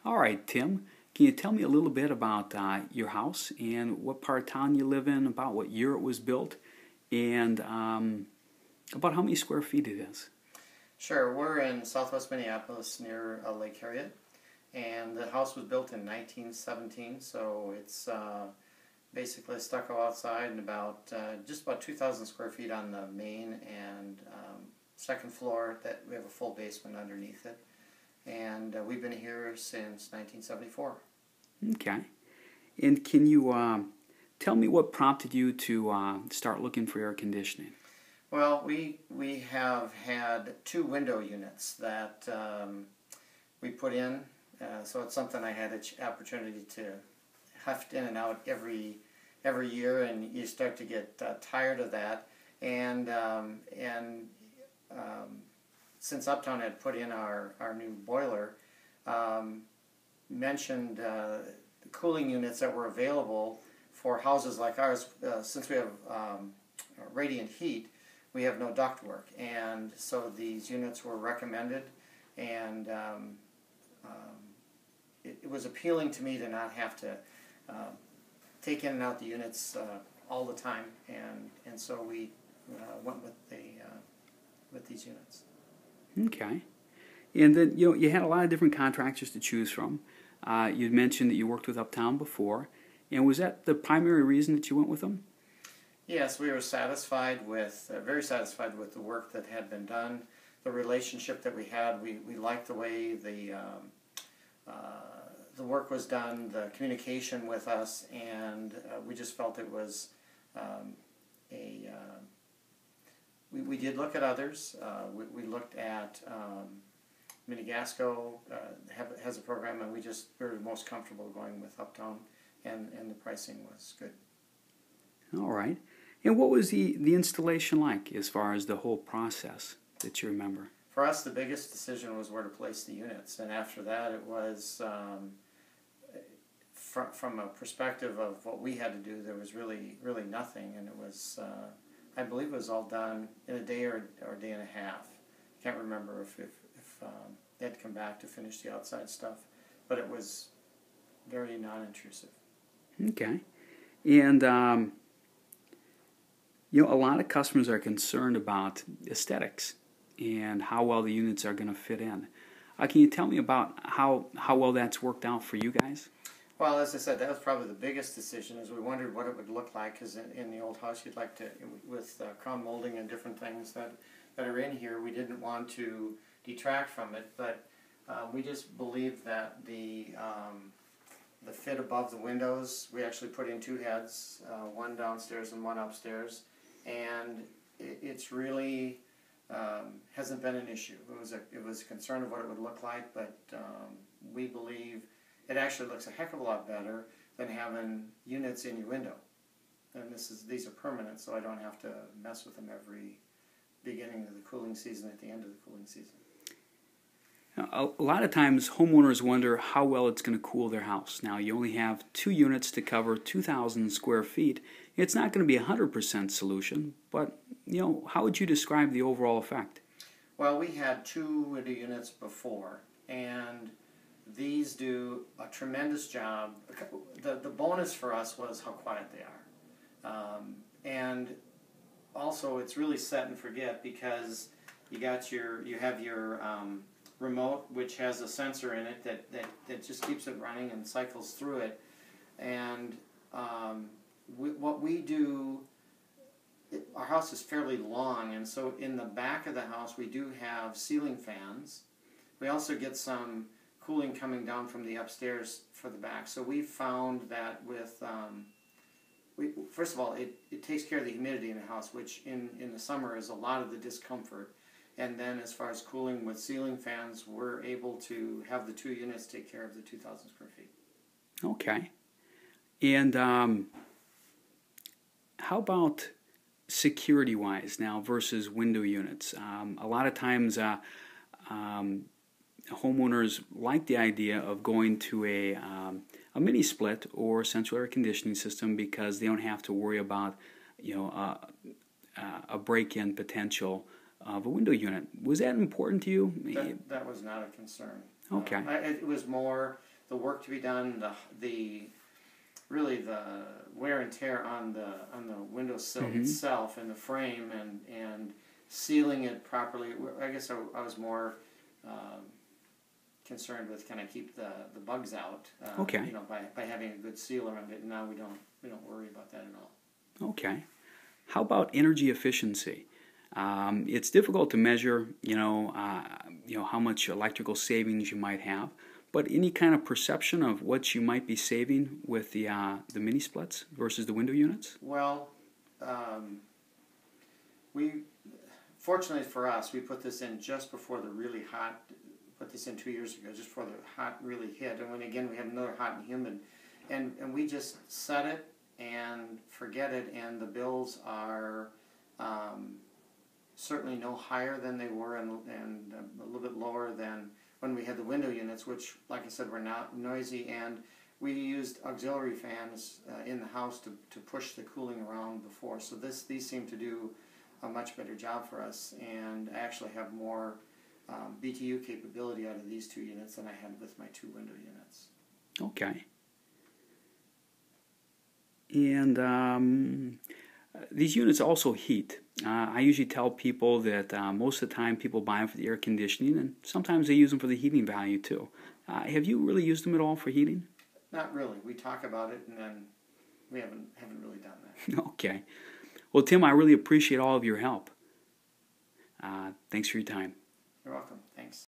All right, Tim, can you tell me a little bit about your house and what part of town you live in, about what year it was built, and about how many square feet it is? Sure, we're in southwest Minneapolis near Lake Harriet, and the house was built in 1917, so it's basically stucco outside and about just about 2,000 square feet on the main and second floor. That we have a full basement underneath it, and we've been here since 1974. Okay. And can you tell me what prompted you to start looking for air conditioning? Well, we have had two window units that we put in, so it's something I had an opportunity to heft in and out every year, and you start to get tired of that. And since Uptown had put in our new boiler, mentioned the cooling units that were available for houses like ours. Since we have radiant heat, we have no ductwork, and so these units were recommended, and it was appealing to me to not have to take in and out the units all the time, and so we went with these units. Okay. And then you had a lot of different contractors to choose from. You'd mentioned that you worked with Uptown before, and was that the primary reason that you went with them? Yes, we were satisfied with, very satisfied with the work that had been done, the relationship that we had. We liked the way the work was done, the communication with us, and we just felt it was we did look at others. We looked at Minigasco has a program, and we were most comfortable going with Uptown, and the pricing was good. All right. And what was the installation like as far as the whole process that you remember? For us, the biggest decision was where to place the units, and after that it was, from a perspective of what we had to do, there was really nothing, and it was, I believe it was all done in a day or a day and a half. I can't remember if they had to come back to finish the outside stuff, but it was very non-intrusive. Okay. And a lot of customers are concerned about aesthetics and how well the units are going to fit in. Can you tell me about how well that's worked out for you guys? Well, as I said, that was probably the biggest decision, is we wondered what it would look like, because in the old house you'd like to, with crown molding and different things that are in here, we didn't want to detract from it, but we just believed that the fit above the windows, we actually put in two heads, one downstairs and one upstairs, and it's really hasn't been an issue. It was a concern of what it would look like, but we believe it actually looks a heck of a lot better than having units in your window. And these are permanent, so I don't have to mess with them every beginning of the cooling season, at the end of the cooling season. Now, a lot of times homeowners wonder how well it's going to cool their house. Now, you only have two units to cover 2,000 square feet. It's not going to be a 100% solution, but how would you describe the overall effect? Well, we had two window units before, and these do a tremendous job. The bonus for us was how quiet they are, and also it's really set and forget, because you have your remote, which has a sensor in it that just keeps it running and cycles through it. And what we do, our house is fairly long, and so in the back of the house we do have ceiling fans. We also get some cooling coming down from the upstairs for the back. So we found that with, first of all, it takes care of the humidity in the house, which in the summer is a lot of the discomfort. And then as far as cooling with ceiling fans, we're able to have the two units take care of the 2,000 square feet. Okay. And how about security-wise now versus window units? A lot of times homeowners like the idea of going to a mini split or central air conditioning system, because they don't have to worry about a break-in potential of a window unit. Was that important to you? That was not a concern. Okay. It was more the work to be done, the really the wear and tear on the windowsill itself and the frame, and sealing it properly. I guess I was more concerned with kind of keep the bugs out. Okay. You know, by having a good seal around it. And now we don't worry about that at all. Okay. How about energy efficiency? It's difficult to measure, how much electrical savings you might have, but any kind of perception of what you might be saving with the mini splits versus the window units? Well, fortunately for us, we put this in just before the really hot. Put this in 2 years ago, just before the hot really hit, and when again we had another hot and humid, and we just set it and forget it, and the bills are certainly no higher than they were, and a little bit lower than when we had the window units, which, like I said, were not noisy, and we used auxiliary fans in the house to push the cooling around before. So these seem to do a much better job for us, and I actually have more BTU capability out of these 2 units than I had with my 2 window units. Okay. And these units also heat. I usually tell people that most of the time people buy them for the air conditioning, and sometimes they use them for the heating value too. Have you really used them at all for heating? Not really. We talk about it, and then we haven't really done that. Okay. Well, Tim, I really appreciate all of your help. Thanks for your time. You're welcome. Thanks.